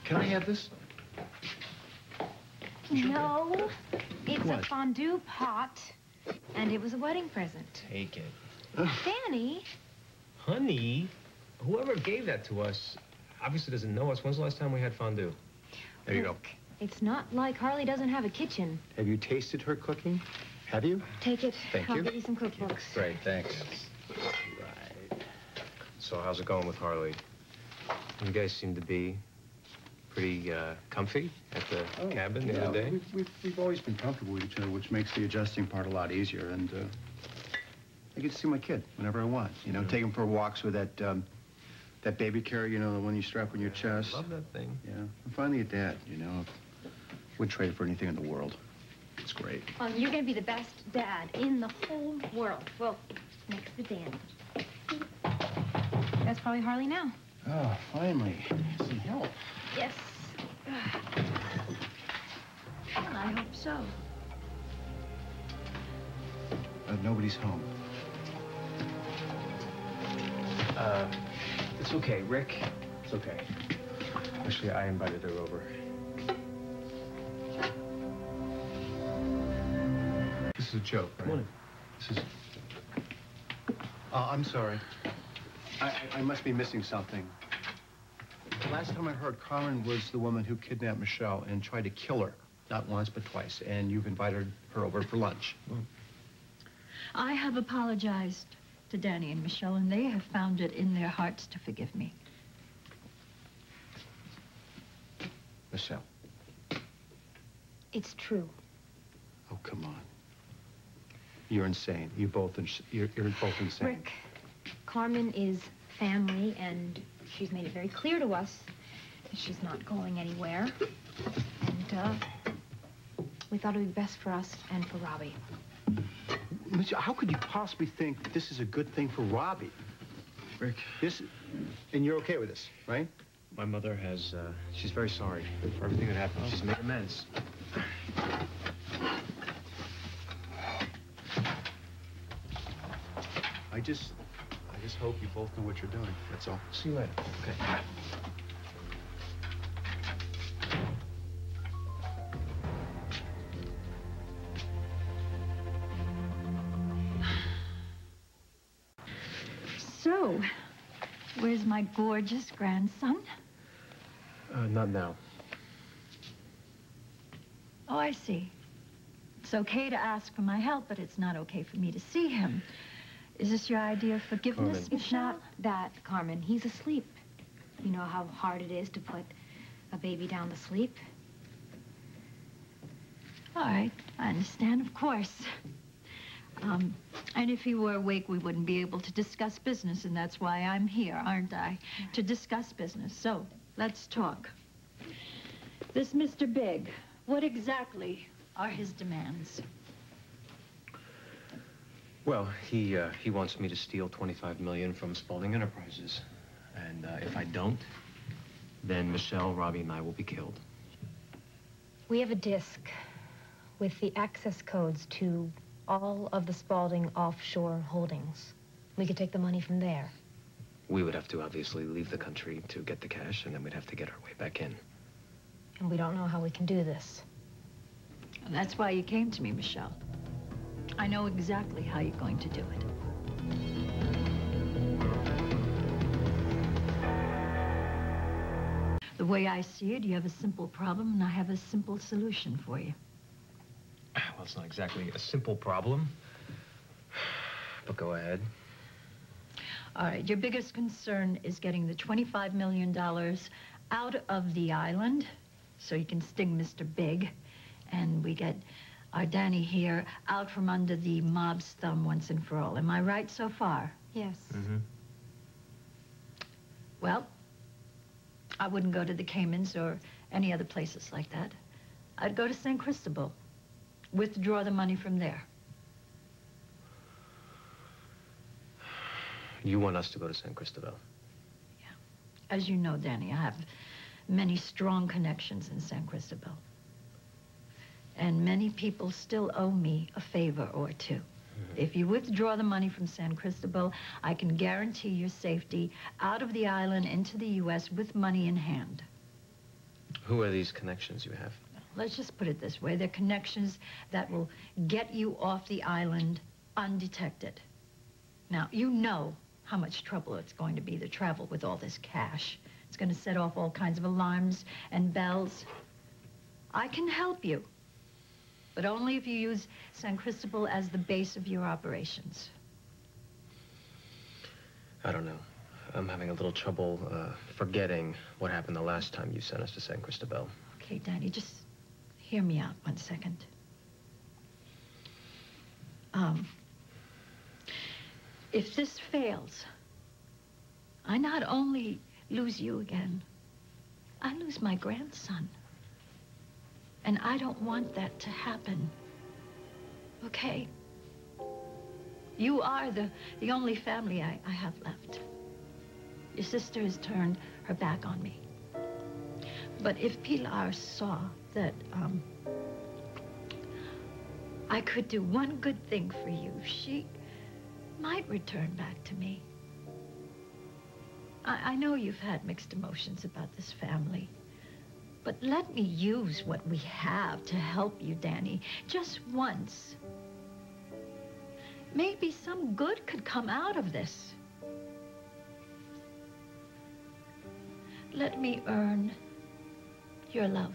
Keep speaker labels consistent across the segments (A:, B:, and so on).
A: Can I have this?
B: No, it's a fondue pot, and it was a wedding present.
C: Take it.
B: Danny?
C: Honey, whoever gave that to us obviously doesn't know us. When's the last time we had fondue?
A: There you go.
B: It's not like Harley doesn't have a kitchen.
A: Have you tasted her cooking? Have you?
B: Take it.
A: Thank
B: I'll
A: you.
B: get you some cookbooks.
A: Great, thanks.
C: Right. So how's it going with Harley? You guys seem to be pretty comfy at the cabin the other day.
A: We've always been comfortable with each other, which makes the adjusting part a lot easier. And I get to see my kid whenever I want. You know, take him for walks with that baby carrier, you know, the one you strap on your chest.
C: I love that thing.
A: Yeah, I'm finally a dad, you know. Would trade for anything in the world. It's great.
B: Well, you're going to be the best dad in the whole world. Well, next to Danny. That's probably Harley now.
A: Oh, finally. Some help.
B: Yes. Well, I hope so.
A: Nobody's home.
C: It's okay, Rick. It's okay. Actually, I invited her over. This is a joke, right?
A: Come on in. This is... I'm sorry. I must be missing something. The last time I heard, Carmen was the woman who kidnapped Michelle and tried to kill her. Not once, but twice. And you've invited her over for lunch.
D: I have apologized to Danny and Michelle, and they have found it in their hearts to forgive me.
A: Michelle.
B: It's true.
A: Oh, come on. You're insane. You're both insane.
B: Rick, Carmen is family, and she's made it very clear to us that she's not going anywhere. And we thought it would be best for us and for Robbie.
A: Michelle, how could you possibly think that this is a good thing for Robbie?
C: Rick.
A: And you're okay with this, right?
C: My mother has, she's very sorry for everything that happened. She's made amends.
A: I just hope you both know what you're doing. That's all.
C: See you later. Okay.
D: So, where's my gorgeous grandson?
C: Not now.
D: Oh, I see. It's okay to ask for my help, but it's not okay for me to see him. Is this your idea of forgiveness,
C: Carmen.
B: It's not that, Carmen. He's asleep. You know how hard it is to put a baby down to sleep?
D: All right, I understand, of course. And if he were awake, we wouldn't be able to discuss business, and that's why I'm here, aren't I? To discuss business. So, let's talk. This Mr. Big, what exactly are his demands?
C: Well, he wants me to steal $25 million from Spaulding Enterprises. And if I don't, then Michelle, Robbie, and I will be killed.
B: We have a disk with the access codes to all of the Spaulding offshore holdings. We could take the money from there.
C: We would have to obviously leave the country to get the cash, and then we'd have to get our way back in.
B: And we don't know how we can do this.
D: And that's why you came to me, Michelle. I know exactly how you're going to do it. The way I see it, you have a simple problem, and I have a simple solution for you.
C: Well, it's not exactly a simple problem, but go ahead.
D: All right, your biggest concern is getting the $25 million out of the island so you can sting Mr. Big, and we get our Danny here out from under the mob's thumb once and for all. Am I right so far?
B: Yes.
C: Mm-hmm.
D: Well, I wouldn't go to the Caymans or any other places like that. I'd go to San Cristobal, withdraw the money from there.
C: You want us to go to San Cristobal?
D: Yeah. As you know, Danny, I have many strong connections in San Cristobal. And many people still owe me a favor or two. If you withdraw the money from San Cristobal, I can guarantee your safety out of the island into the U.S. with money in hand.
C: Who are these connections you have?
D: Let's just put it this way. They're connections that will get you off the island undetected. Now, you know how much trouble it's going to be to travel with all this cash. It's going to set off all kinds of alarms and bells. I can help you, but only if you use San Cristobal as the base of your operations.
C: I don't know. I'm having a little trouble forgetting what happened the last time you sent us to San Cristobal.
D: Okay, Danny, just hear me out 1 second. If this fails, I not only lose you again, I lose my grandson. And I don't want that to happen. Okay? You are the only family I have left. Your sister has turned her back on me. But if Pilar saw that I could do one good thing for you, she might return back to me. I know you've had mixed emotions about this family, but let me use what we have to help you, Danny, just once. Maybe some good could come out of this. Let me earn your love.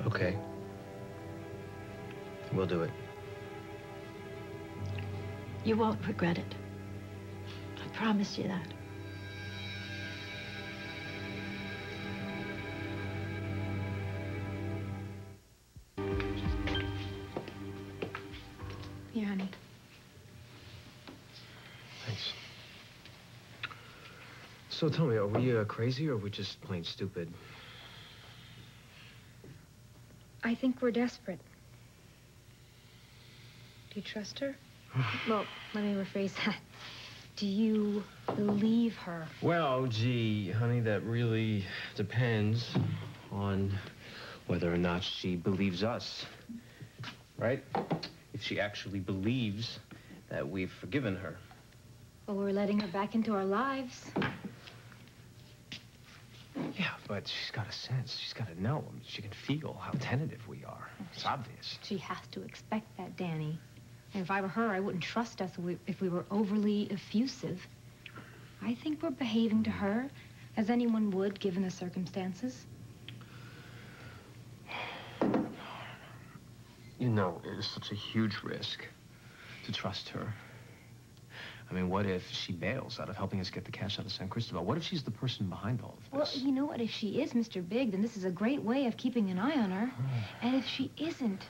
C: Okay. We'll do it.
D: You won't regret it. I promise you that.
B: Here, honey.
C: Thanks. So tell me, are we crazy or are we just plain stupid?
B: I think we're desperate. Do you trust her? Well, let me rephrase that. Do you believe her?
C: Well, gee, honey, that really depends on whether or not she believes us. Right? If she actually believes that we've forgiven her.
B: Well, we're letting her back into our lives.
C: Yeah, but she's got a sense. She's got to know. I mean, she can feel how tentative we are. It's obvious.
B: She has to expect that, Danny. And if I were her, I wouldn't trust us if we were overly effusive. I think we're behaving to her as anyone would, given the circumstances.
C: You know, it is such a huge risk to trust her. I mean, what if she bails out of helping us get the cash out of San Cristobal? What if she's the person behind all of this?
B: Well, you know what? If she is Mr. Big, then this is a great way of keeping an eye on her. And if she isn't,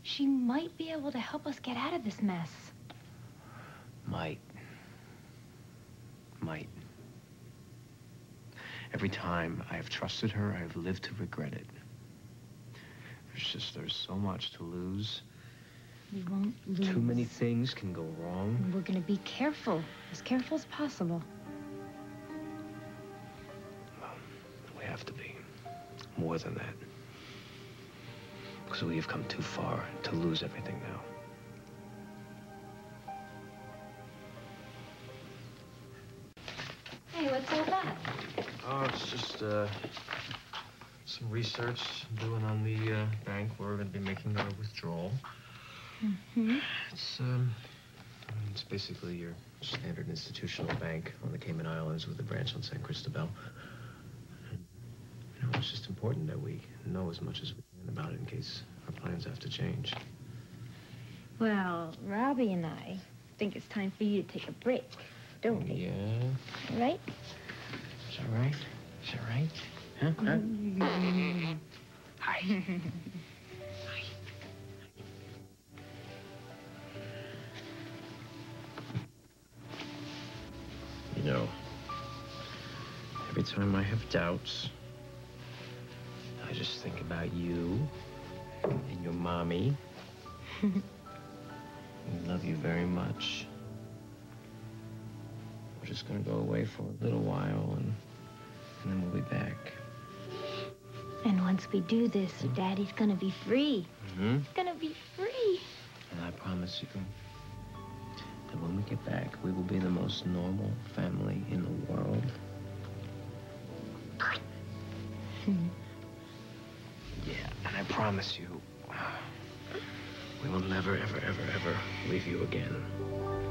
B: she might be able to help us get out of this mess.
C: Might. Every time I have trusted her, I have lived to regret it. There's so much to lose.
B: We won't lose.
C: Too many things can go wrong.
B: And we're going to be careful as possible.
C: Well, we have to be. More than that. Because we have come too far to lose everything now.
B: Hey, what's all that?
C: Oh, it's just some research I'm doing on the bank where we're going to be making our withdrawal.
B: Mm-hmm.
C: It's basically your standard institutional bank on the Cayman Islands with a branch on San Cristobal. You know, it's just important that we know as much as we can about it in case our plans have to change.
B: Well, Robbie and I think it's time for you to take a break, don't we?
C: Yeah.
B: Right?
C: Is that right? Is that right? Huh? Hi. You know, every time I have doubts, I just think about you and your mommy. We love you very much. We're just gonna go away for a little while and then we'll be back.
B: And once we do this, Daddy's gonna be free.
C: Mm-hmm.
B: He's gonna be free.
C: And I promise you that when we get back, we will be the most normal family in the world. Yeah, and I promise you, we will never, ever, ever, ever leave you again.